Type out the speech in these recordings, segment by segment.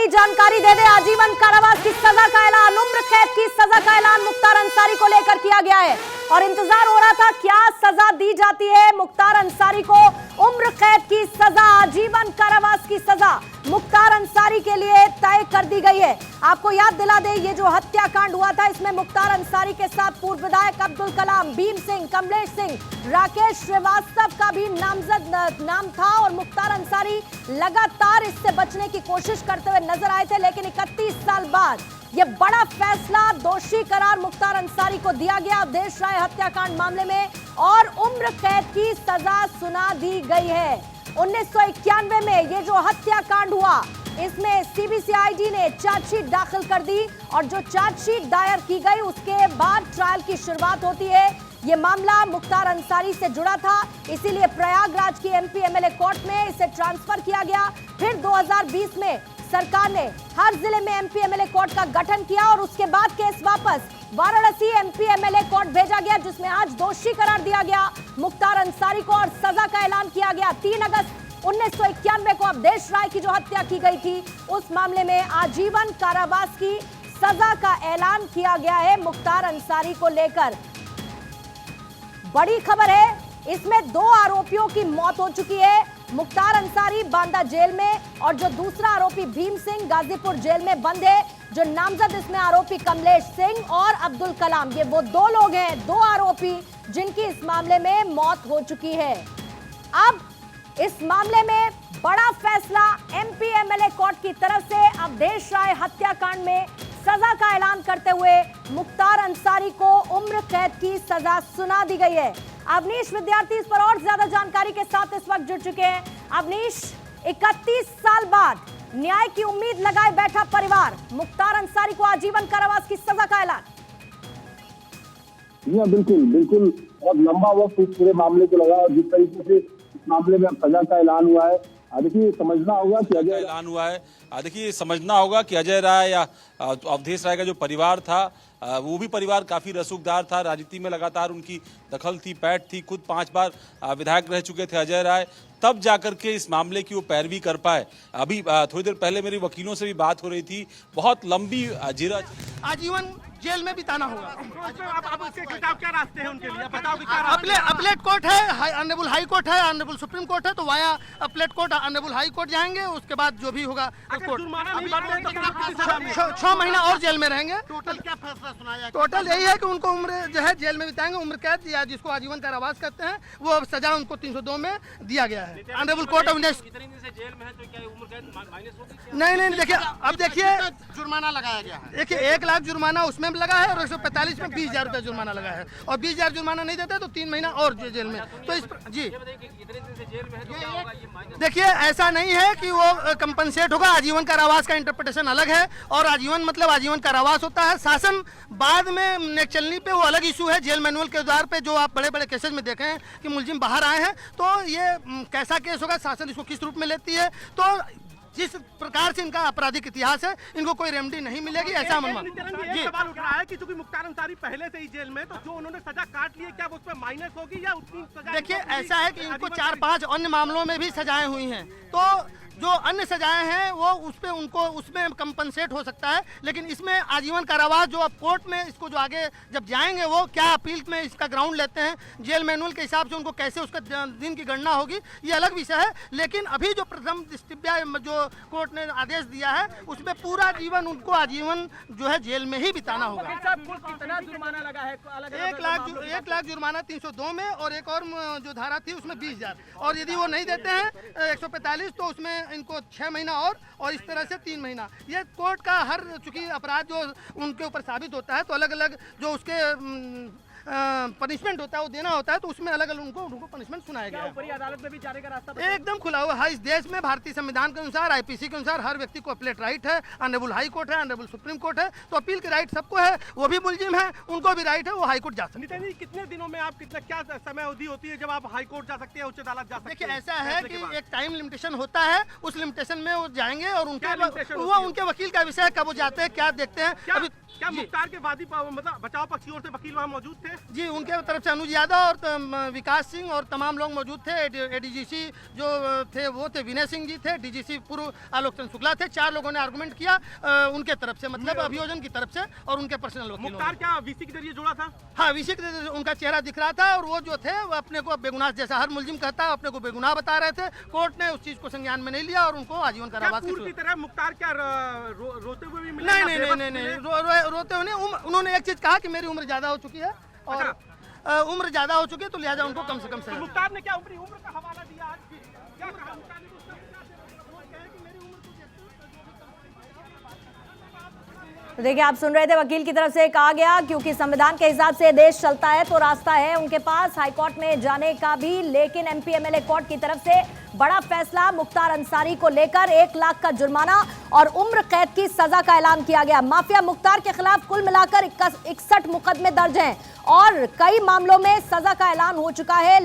बड़ी जानकारी दे दे। आजीवन कारावास की सजा का ऐलान, उम्र कैद की सजा का ऐलान मुख्तार अंसारी को लेकर किया गया है और इंतजार हो रहा था क्या सजा दी जाती है मुख्तार अंसारी को। उम्र कैद की सजा, आजीवन कारावास की सजा मुख्तार अंसारी के लिए तय कर दी गई है। आपको याद दिला दे, ये जो हत्याकांड हुआ था इसमें मुख्तार अंसारी के साथ पूर्व विधायक अब्दुल कलाम, भीम सिंह, कमलेश सिंह, राकेश श्रीवास्तव का भी नामजद नाम था और मुख्तार अंसारी लगातार इससे बचने की कोशिश करते हुए नजर आए थे। लेकिन 31 साल बाद यह बड़ा फैसला, दोषी करार मुख्तार अंसारी को दिया गया अवधेश राय हत्याकांड मामले में और उम्र कैद की सजा सुना दी गई है। 1991 में ये जो हत्याकांड हुआ इसमें सीबीसीआईडी ने चार्जशीट दाखिल कर दी और जो चार्जशीट दायर की गई उसके बाद ट्रायल की शुरुआत होती है। ये मामला मुख्तार अंसारी से जुड़ा था, इसीलिए प्रयागराज की एमपी एमएलए कोर्ट में इसे ट्रांसफर किया गया। फिर 2020 में सरकार ने हर जिले में एमपी एमएलए कोर्ट का गठन किया और उसके बाद केस वापस वाराणसी एमपी एमएलए कोर्ट भेजा गया, जिसमें आज दोषी करार दिया गया मुख्तार अंसारी को और सजा का ऐलान किया गया। 3 अगस्त 1991 को अवधेश राय की जो हत्या की गई थी उस मामले में आजीवन कारावास की सजा का ऐलान किया गया है मुख्तार अंसारी को लेकर। बड़ी खबर है, इसमें 2 आरोपियों की मौत हो चुकी है। मुख्तार अंसारी बांदा जेल में और जो दूसरा आरोपी भीम सिंह गाजीपुर जेल में बंद है। जो नामजद इसमें आरोपी कमलेश सिंह और अब्दुल कलाम, ये वो 2 लोग हैं, 2 आरोपी जिनकी इस मामले में मौत हो चुकी है। अब इस मामले में बड़ा फैसला एमपी एमएलए कोर्ट की तरफ से अवधेश राय हत्याकांड में सजा का ऐलान करते हुए मुख्तार अंसारी को उम्र कैद की सजा सुना दी गई है। अवनीश विद्यार्थी इस पर और ज्यादा जानकारी के साथ इस वक्त जुड़ चुके हैं। अवनीश, 31 साल बाद न्याय की उम्मीद लगाए बैठा परिवार, मुख्तार अंसारी को आजीवन कारावास की सजा का ऐलान। जी हाँ, बिल्कुल बिल्कुल। बहुत लंबा वक्त इस पूरे मामले को लगा और जिस तरीके से इस मामले में सजा का ऐलान हुआ है, देखिए समझना होगा कि अजय ऐलान हुआ है। देखिए समझना होगा कि अजय राय या अवधेश राय का जो परिवार था वो भी परिवार काफी रसूखदार था, राजनीति में लगातार उनकी दखल थी, पैठ थी। खुद 5 बार विधायक रह चुके थे अजय राय, तब जाकर के इस मामले की वो पैरवी कर पाए। अभी थोड़ी देर पहले मेरी वकीलों से भी बात हो रही थी, बहुत लंबी जिरा आजीवन जेल में बिताना होगा। अब उसके खिलाफ क्या रास्ते हैं उनके लिए बताओ कि क्या अपलेट कोर्ट है, ऑनरेबल हाई कोर्ट है, ऑनरेबल सुप्रीम कोर्ट है, तो वाया अपलेट कोर्ट ऑनरेबल हाई कोर्ट जाएंगे। उसके बाद जो भी होगा कोर्ट 6 महीना और जेल में रहेंगे। टोटल क्या फैसला सुनाया? टोटल यही है कि उनको उम्र जो है जेल में बिताएंगे, उम्र कैद या जिसको आजीवन कारावास करते हैं वो अब सजा उनको 302 में दिया गया है। ऑनरेबल कोर्ट ऑफ जेल में है तो क्या उम्र कैद माइनस होगी? नहीं, देखिए अब देखिए जुर्माना लगाया गया है। देखिए 1 लाख जुर्माना उसमें लगा है और 145 में 20,000 रुपया जुर्माना लगा है और 20,000 जुर्माना नहीं देते तो 3 महीना और जेल में। तो इस जी देखिए ऐसा नहीं है कि वो कंपनसेट होगा। आजीवन कारावास का इंटरप्रिटेशन अलग है और आजीवन मतलब आजीवन कारावास होता है। शासन बाद में नेक चलनी पे वो अलग इशू है। जेल मैनुअल के आधार पे जो आप बड़े बड़े केसेस में देखे हैं कि मुलजिम बाहर आए हैं, तो ये कैसा केस होगा, शासन इसको किस रूप में लेती है, तो जिस प्रकार से इनका आपराधिक इतिहास है इनको कोई रेमेडी नहीं मिलेगी, ऐसा मन ये सवाल उठ रहा है कि चूंकि मुख्तार अंसारी पहले से ही जेल में, तो जो उन्होंने सजा काट ली है क्या वो उसमें माइनस होगी या उतनी सजा? देखिए ऐसा है कि इनको 4-5 अन्य मामलों में भी सजाएं हुई हैं, तो जो अन्य सजाएं हैं वो उस पे उनको उसमें कंपनसेट हो सकता है, लेकिन इसमें आजीवन कारावास जो अब कोर्ट में इसको जो आगे जब जाएंगे वो क्या अपील में इसका ग्राउंड लेते हैं, जेल मैनुअल के हिसाब से उनको कैसे उसका दिन की गणना होगी, ये अलग विषय है। लेकिन अभी जो प्रथम दृष्टया जो कोर्ट ने आदेश दिया है उसमें पूरा जीवन उनको आजीवन जो है जेल में ही बिताना होगा। कितना जुर्माना लगा है? 1 लाख जुर्माना 302 में और एक और जो धारा थी उसमें 20,000, और यदि वो नहीं देते हैं 145 तो उसमें इनको 6 महीना और इस तरह से 3 महीना। ये कोर्ट का हर चूंकि अपराध जो उनके ऊपर साबित होता है तो अलग अलग जो उसके पनिशमेंट होता है वो देना होता है, तो उसमें अलग अलग उनको पनिशमेंट सुनाया गया है। ऊपरी अदालत में भी जाने का रास्ता एकदम खुला हुआ है। इस देश में भारतीय संविधान के अनुसार, आईपीसी के अनुसार हर व्यक्ति को अपीलेट राइट है। ऑनरेबल हाई कोर्ट है, ऑनरेबल सुप्रीम कोर्ट है, तो अपील के राइट सबको है। वो भी मुलजिम है, उनको भी राइट है, वो हाई कोर्ट जा सकते हैं। नितिन जी, कितने दिनों में आप क्या समय अवधि होती है जब आप हाई कोर्ट जा सकते हैं, उच्च अदालत जा सकते हैं? देखिए ऐसा है कि एक टाइम लिमिटेशन होता है, उस लिमिटेशन में वो जाएंगे और वो उनके वकील का विषय है कब वो जाते हैं, क्या देखते हैं। अभी क्या मुख्तार के वादी मतलब बचाव पक्ष की ओर से वकील वहाँ मौजूद थे? जी, उनके तरफ से अनुज यादव और विकास सिंह और तमाम लोग मौजूद थे। एडीजीसी जो थे वो थे विनय सिंह जी थे, डीजीसी पूर्व आलोक चंद शुक्ला थे। 4 लोगों ने आर्गुमेंट किया उनके तरफ से, मतलब अभियोजन की तरफ से और उनके पर्सनल वकील। मुख्तार क्या वीसी के जरिए जुड़ा था? हाँ, वीसी के जरिए उनका चेहरा दिख रहा था और वो जो थे वो अपने को बेगुनाह, जैसा हर मुलजिम कहता है, अपने को बेगुनाह बता रहे थे। कोर्ट ने उस चीज को संज्ञान में नहीं लिया और उनको आजीवन कारावास पूरी तरह मुख्तार क्या रोते हुए भी मिले? नहीं, रोते हुए नहीं। उन्होंने एक चीज कहा कि मेरी उम्र ज्यादा हो चुकी है और उम्र ज्यादा हो चुकी है तो लिहाजा उनको कम से कम सजा। मुख्तार ने क्या उम्र का हवाला दिया आज? क्या कहा मुख्तार ने? तो देखिए, आप सुन रहे थे वकील की तरफ से कहा गया क्योंकि संविधान के हिसाब से देश चलता है तो रास्ता है उनके पास हाईकोर्ट में जाने का भी, लेकिन एमपी एमएलए कोर्ट की तरफ से बड़ा फैसला मुख्तार अंसारी को लेकर 1 लाख का जुर्माना और उम्र कैद की सजा का ऐलान किया गया। माफिया मुख्तार के खिलाफ कुल मिलाकर 61 मुकदमे दर्ज हैं और कई मामलों में सजा का ऐलान हो चुका है।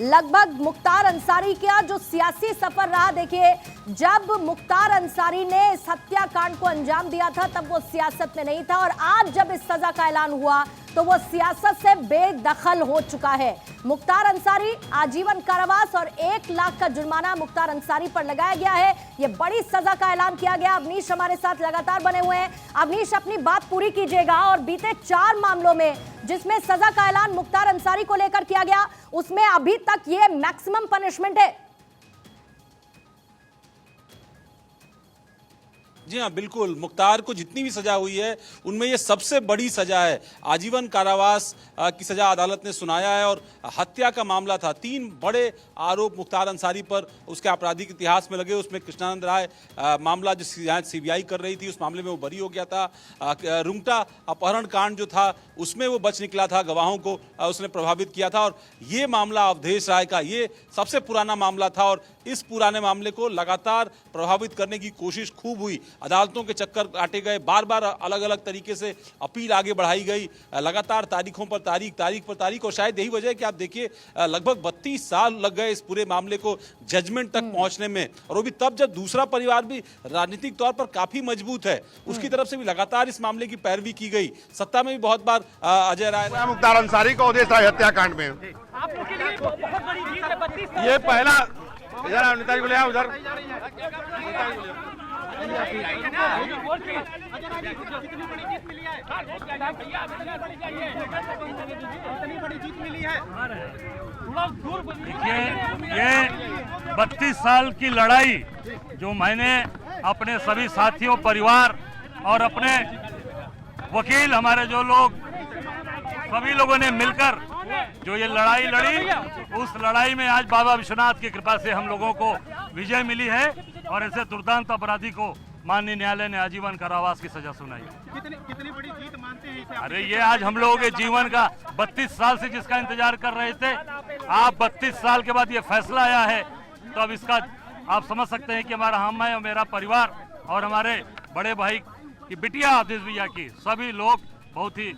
लगभग मुख्तार अंसारी का जो सियासी सफर रहा, देखिए जब मुख्तार अंसारी ने इस हत्याकांड को अंजाम दिया था तब वो सियासत में नहीं था और आज जब इस सजा का ऐलान हुआ तो वो सियासत से बेदखल हो चुका है। मुख्तार अंसारी आजीवन कारावास और 1 लाख का जुर्माना मुख्तार अंसारी पर लगाया गया है। ये बड़ी सजा का ऐलान किया गया। अवनीश हमारे साथ लगातार बने हुए हैं। अवनीश, अपनी बात पूरी कीजिएगा। और बीते 4 मामलों में जिसमें सजा का ऐलान मुख्तार अंसारी को लेकर किया गया, उसमें अभी तक ये मैक्सिमम पनिशमेंट है। जी हाँ, बिल्कुल। मुख्तार को जितनी भी सजा हुई है उनमें ये सबसे बड़ी सजा है। आजीवन कारावास की सजा अदालत ने सुनाया है और हत्या का मामला था। 3 बड़े आरोप मुख्तार अंसारी पर उसके आपराधिक इतिहास में लगे। उसमें कृष्णानंद राय मामला जो सीबीआई कर रही थी, उस मामले में वो बरी हो गया था। रुंगटा अपहरण कांड जो था उसमें वो बच निकला था, गवाहों को उसने प्रभावित किया था। और ये मामला अवधेश राय का ये सबसे पुराना मामला था और इस पुराने मामले को लगातार प्रभावित करने की कोशिश खूब हुई। अदालतों के चक्कर काटे गए, बार बार अलग अलग तरीके से अपील आगे बढ़ाई गई, लगातार तारीखों पर तारीख और शायद यही वजह है कि आप देखिए लगभग 32 साल लग गए इस पूरे मामले को जजमेंट तक पहुंचने में। और वो भी तब जब दूसरा परिवार भी राजनीतिक तौर पर काफी मजबूत है, उसकी तरफ से भी लगातार इस मामले की पैरवी की गई। सत्ता में भी बहुत बार अजय राय मुख्तार अंसारी को अवधेश राय हत्याकांड में ये पहला नेताजी को ले आओ उधर। देखिए, ये 32 साल की लड़ाई जो मैंने अपने सभी साथियों, परिवार और अपने वकील, हमारे जो लोग सभी लोगों ने मिलकर जो ये लड़ाई लड़ी, उस लड़ाई में आज बाबा विश्वनाथ की कृपा से हम लोगों को विजय मिली है और ऐसे दुर्दांत अपराधी को माननीय न्यायालय ने आजीवन कारावास की सजा सुनाई। कितनी बड़ी जीत मानते हैं इसे? अरे ये आज हम लोगों के जीवन का 32 साल से जिसका इंतजार कर रहे थे, आप 32 साल के बाद ये फैसला आया है तो अब इसका आप समझ सकते हैं कि हमारा, हम है और मेरा परिवार और हमारे बड़े भाई की बिटिया अवधेश भैया की सभी लोग बहुत ही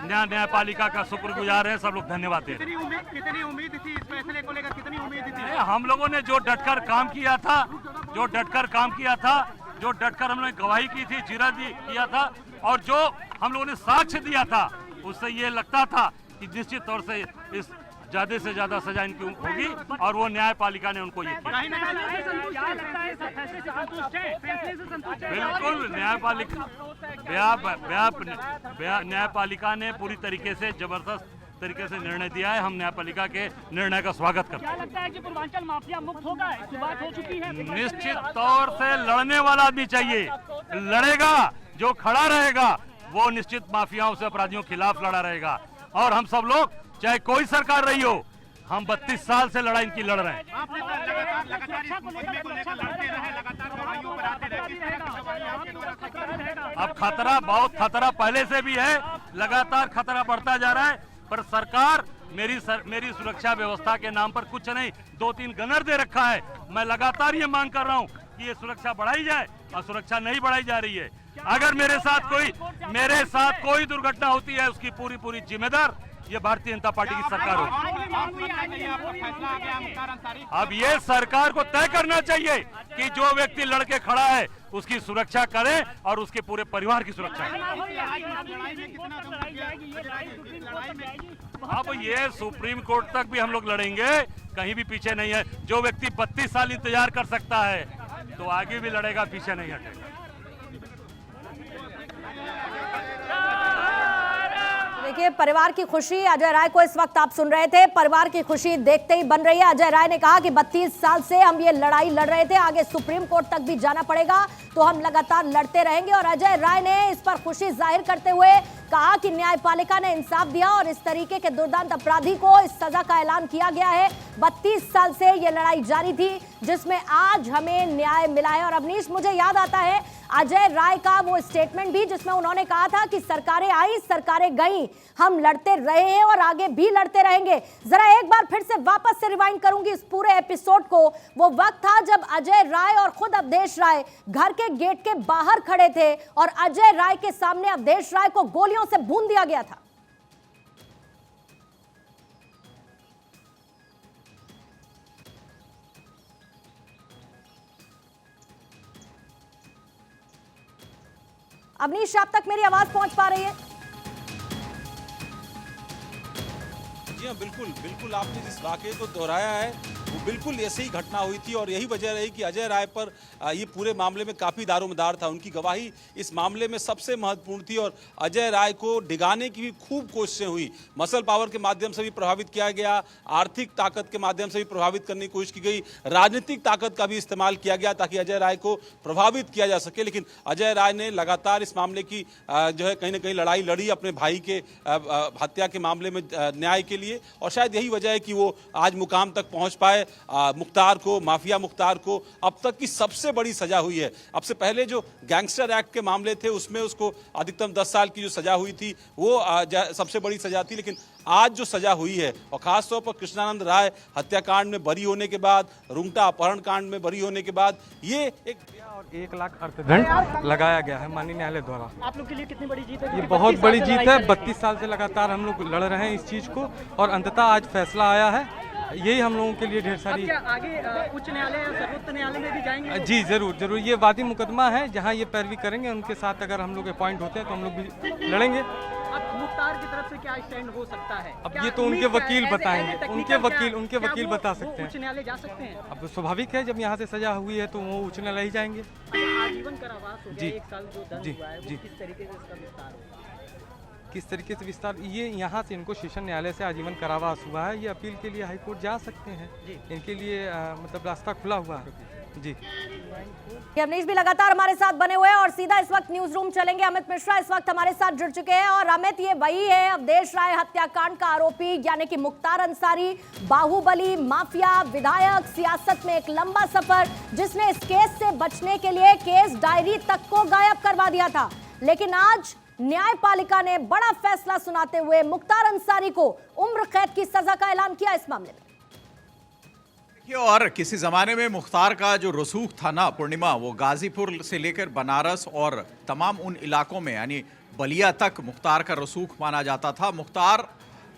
न्यायपालिका का शुक्रगुजार है। सब लोग धन्यवाद दे रहे हैं। कितनी उम्मीद थी इस फैसले को लेकर? कितनी उम्मीद थी? हम लोगों ने जो डटकर काम किया था, जो डटकर हम लोगों ने गवाही की थी, जीरा दी किया था और जो हम लोगों ने साक्ष्य दिया था, उससे ये लगता था कि निश्चित तौर से इस ज्यादा से ज्यादा सजा इनकी होगी और वो न्यायपालिका ने उनको ये किया। बिल्कुल, न्यायपालिका ने पूरी तरीके से जबरदस्त तरीके से निर्णय दिया है। हम न्यायपालिका के निर्णय का स्वागत करते हैं। क्या लगता है कि पूर्वांचल माफिया मुक्त होगा? इसकी बात हो चुकी है। निश्चित तौर से लड़ने वाला आदमी चाहिए, लड़ेगा, जो खड़ा रहेगा वो निश्चित माफियाओं से, अपराधियों के खिलाफ लड़ा रहेगा। और हम सब लोग, चाहे कोई सरकार रही हो, हम 32 साल से लड़ाई इनकी लड़ रहे हैं। अब खतरा, बहुत खतरा पहले से भी है, लगातार खतरा बढ़ता जा रहा है, पर सरकार मेरी सुरक्षा व्यवस्था के नाम पर कुछ नहीं, 2-3 गनर दे रखा है। मैं लगातार ये मांग कर रहा हूँ कि ये सुरक्षा बढ़ाई जाए और सुरक्षा नहीं बढ़ाई जा रही है। अगर मेरे साथ कोई दुर्घटना होती है, उसकी पूरी जिम्मेदार ये भारतीय जनता पार्टी की सरकार होगी। अब ये सरकार को तय करना चाहिए कि जो व्यक्ति लड़के खड़ा है उसकी सुरक्षा करें और उसके पूरे परिवार की सुरक्षा करें। अब ये सुप्रीम कोर्ट तक भी हम लोग लड़ेंगे, कहीं भी पीछे नहीं है। जो व्यक्ति 32 साल इंतजार कर सकता है तो आगे भी लड़ेगा, पीछे नहीं हटेगा। देखिए, परिवार की खुशी, अजय राय को इस वक्त आप सुन रहे थे, परिवार की खुशी देखते ही बन रही है। अजय राय ने कहा कि 32 साल से हम ये लड़ाई लड़ रहे थे, आगे सुप्रीम कोर्ट तक भी जाना पड़ेगा तो हम लगातार लड़ते रहेंगे। और अजय राय ने इस पर खुशी जाहिर करते हुए कहा कि न्यायपालिका ने इंसाफ दिया और इस तरीके के दुर्दांत अपराधी को इस सजा का ऐलान किया गया है। 32 साल से ये लड़ाई जारी थी जिसमें आज हमें न्याय मिला है। और अवनीश, मुझे याद आता है अजय राय का वो स्टेटमेंट भी जिसमें उन्होंने कहा था कि सरकारें आई, सरकारें गई, हम लड़ते रहे हैं और आगे भी लड़ते रहेंगे। जरा एक बार फिर से वापस से रिवाइंड करूंगी इस पूरे एपिसोड को। वो वक्त था जब अजय राय और खुद अवधेश राय घर के गेट के बाहर खड़े थे और अजय राय के सामने अवधेश राय को गोलियों से भून दिया गया था। अवनीश, आप तक मेरी आवाज पहुंच पा रही है? जी हाँ, बिल्कुल बिल्कुल, आपने जिस वाकये को दोहराया है वो बिल्कुल ऐसे ही घटना हुई थी और यही वजह रही कि अजय राय पर ये पूरे मामले में काफ़ी दारोमदार था। उनकी गवाही इस मामले में सबसे महत्वपूर्ण थी और अजय राय को डिगाने की भी खूब कोशिशें हुई। मसल पावर के माध्यम से भी प्रभावित किया गया, आर्थिक ताकत के माध्यम से भी प्रभावित करने की कोशिश की गई, राजनीतिक ताकत का भी इस्तेमाल किया गया ताकि अजय राय को प्रभावित किया जा सके। लेकिन अजय राय ने लगातार इस मामले की जो है कहीं ना कहीं लड़ाई लड़ी अपने भाई के हत्या के मामले में न्याय के लिए, और शायद यही वजह है कि वो आज मुकाम तक पहुंच पाए। मुख्तार को, माफिया मुख्तार को अब तक की सबसे बड़ी सजा हुई है। अब से पहले जो गैंगस्टर एक्ट के मामले थे उसमें उसको अधिकतम 10 साल की जो सजा हुई थी वो सबसे बड़ी सजा थी, लेकिन आज जो सजा हुई है और खासतौर पर कृष्णानंद राय हत्याकांड में बरी होने के बाद, रुंगटा अपहरण कांड में बरी होने के बाद ये एक 1 लाख अर्थदंड लगाया गया है माननीय न्यायालय द्वारा। आप लोग के लिए कितनी बड़ी जीत है? ये बहुत बड़ी जीत है। 32 साल से लगातार हम लोग लड़ रहे हैं इस चीज को और अंततः आज फैसला आया है। यही हम लोगों के लिए ढेर सारी। क्या आगे उच्च न्यायालय या सर्वोच्च न्यायालय में भी जाएंगे? जी जरूर जरूर, ये वादी मुकदमा है जहां ये पैरवी करेंगे, उनके साथ अगर हम लोग अपॉइंट होते हैं तो हम लोग भी लड़ेंगे। अब मुख्तार की तरफ से क्या स्टैंड हो सकता है? अब ये तो उनके वकील बताएंगे, उनके वकील बता सकते हैं। उच्च न्यायालय जा सकते हैं? अब स्वाभाविक है, जब यहाँ से सजा हुई है तो वो उच्च न्यायालय ही जाएंगे। आजीवन कारावास हो गया, 1 साल जो दंड हुआ है, वो किस तरीके से इसका विस्तार होगा? किस तरीके से विस्तार, ये यहाँ से इनको सेशन न्यायालय से आजीवन कारावास हुआ है, ये अपील के लिए हाई कोर्ट जा सकते हैं। इनके लिए मतलब रास्ता खुला हुआ है। जी, अवनीश भी लगातार हमारे साथ बने हुए हैं और सीधा इस वक्त न्यूज रूम चलेंगे। अमित मिश्रा इस वक्त हमारे साथ जुड़ चुके हैं। और अमित, ये वही है अवधेश राय हत्याकांड का आरोपी यानी कि मुख्तार अंसारी, बाहुबली, माफिया, विधायक, सियासत में एक लंबा सफर, जिसने इस केस से बचने के लिए केस डायरी तक को गायब करवा दिया था। लेकिन आज न्यायपालिका ने बड़ा फैसला सुनाते हुए मुख्तार अंसारी को उम्र कैद की सजा का ऐलान किया इस मामले में। और किसी ज़माने में मुख्तार का जो रसूख था ना पूर्णिमा, वो गाजीपुर से लेकर बनारस और तमाम उन इलाकों में यानी बलिया तक मुख्तार का रसूख माना जाता था। मुख्तार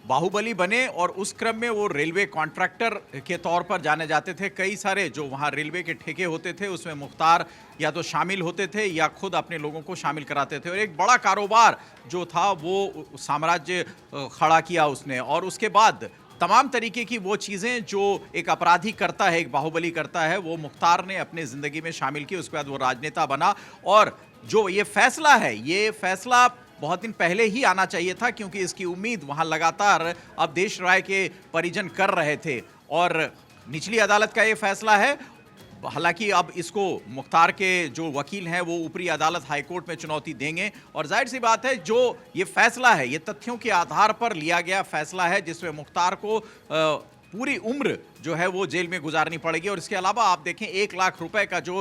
बाहुबली बने और उस क्रम में वो रेलवे कॉन्ट्रैक्टर के तौर पर जाने जाते थे। कई सारे जो वहाँ रेलवे के ठेके होते थे उसमें मुख्तार या तो शामिल होते थे या खुद अपने लोगों को शामिल कराते थे और एक बड़ा कारोबार जो था वो साम्राज्य खड़ा किया उसने। और उसके बाद तमाम तरीके की वो चीज़ें जो एक अपराधी करता है, एक बाहुबली करता है, वो मुख्तार ने अपने ज़िंदगी में शामिल की। उसके बाद वो राजनेता बना और जो ये फैसला है, ये फैसला बहुत दिन पहले ही आना चाहिए था क्योंकि इसकी उम्मीद वहाँ लगातार अवधेश राय के परिजन कर रहे थे और निचली अदालत का ये फैसला है। हालांकि अब इसको मुख्तार के जो वकील हैं वो ऊपरी अदालत हाईकोर्ट में चुनौती देंगे और जाहिर सी बात है जो ये फैसला है ये तथ्यों के आधार पर लिया गया फैसला है जिसमें मुख्तार को पूरी उम्र जो है वो जेल में गुजारनी पड़ेगी। और इसके अलावा आप देखें 1 लाख रुपए का जो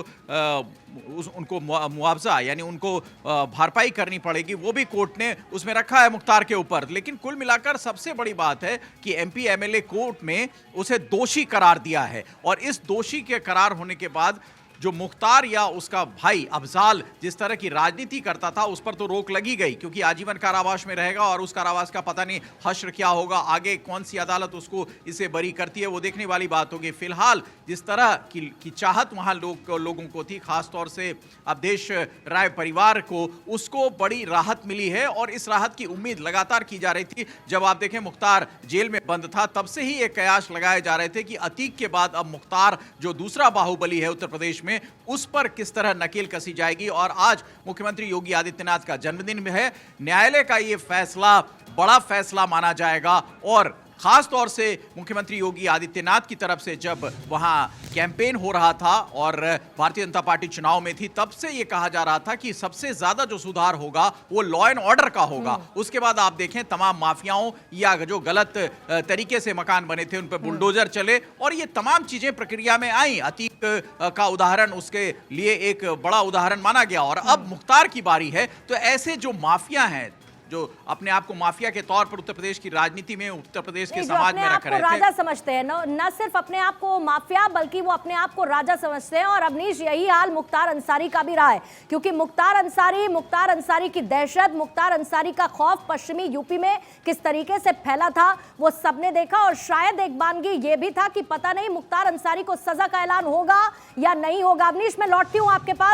उनको मुआवजा यानी उनको भरपाई करनी पड़ेगी, वो भी कोर्ट ने उसमें रखा है मुख्तार के ऊपर। लेकिन कुल मिलाकर सबसे बड़ी बात है कि एमपी एमएलए कोर्ट में उसे दोषी करार दिया है और इस दोषी के करार होने के बाद जो मुख्तार या उसका भाई अफजाल जिस तरह की राजनीति करता था उस पर तो रोक लगी गई, क्योंकि आजीवन कारावास में रहेगा और उस कारावास का पता नहीं हश्र क्या होगा, आगे कौन सी अदालत उसको इसे बरी करती है वो देखने वाली बात होगी। फिलहाल जिस तरह की चाहत वहां लोगों को थी, खासतौर से अवधेश राय परिवार को, उसको बड़ी राहत मिली है और इस राहत की उम्मीद लगातार की जा रही थी। जब आप देखें मुख्तार जेल में बंद था तब से ही एक कयास लगाए जा रहे थे कि अतीक के बाद अब मुख्तार जो दूसरा बाहुबली है उत्तर प्रदेश में, उस पर किस तरह नकेल कसी जाएगी। और आज मुख्यमंत्री योगी आदित्यनाथ का जन्मदिन है। न्यायालय का यह फैसला बड़ा फैसला माना जाएगा और खास तौर से मुख्यमंत्री योगी आदित्यनाथ की तरफ से जब वहां कैंपेन हो रहा था और भारतीय जनता पार्टी चुनाव में थी तब से यह कहा जा रहा था कि सबसे ज्यादा जो सुधार होगा वो लॉ एंड ऑर्डर का होगा। उसके बाद आप देखें तमाम माफियाओं या जो गलत तरीके से मकान बने थे उन पर बुलडोजर चले और ये तमाम चीजें प्रक्रिया में आई। अतीक का उदाहरण उसके लिए एक बड़ा उदाहरण माना गया और अब मुख्तार की बारी है। तो ऐसे जो माफिया हैं जो अपने आप को माफिया के तौर पर उत्तर प्रदेश की राजनीति में, उत्तर प्रदेश के समाज में रख रहे थे, राजा समझते हैं, न सिर्फ अपने आप को माफिया बल्कि वो अपने आप को राजा समझते हैं। और अवनीश यही हाल मुख्तार अंसारी का भी रहा है, क्योंकि मुख्तार अंसारी की दहशत, मुख्तार अंसारी का खौफ पश्चिमी यूपी में किस तरीके से फैला था वो सबने देखा। और शायद एक बानगी ये भी था कि पता नहीं मुख्तार अंसारी को सजा का ऐलान होगा या नहीं होगा। अवनीश मैं लौटती हूँ आपके पास।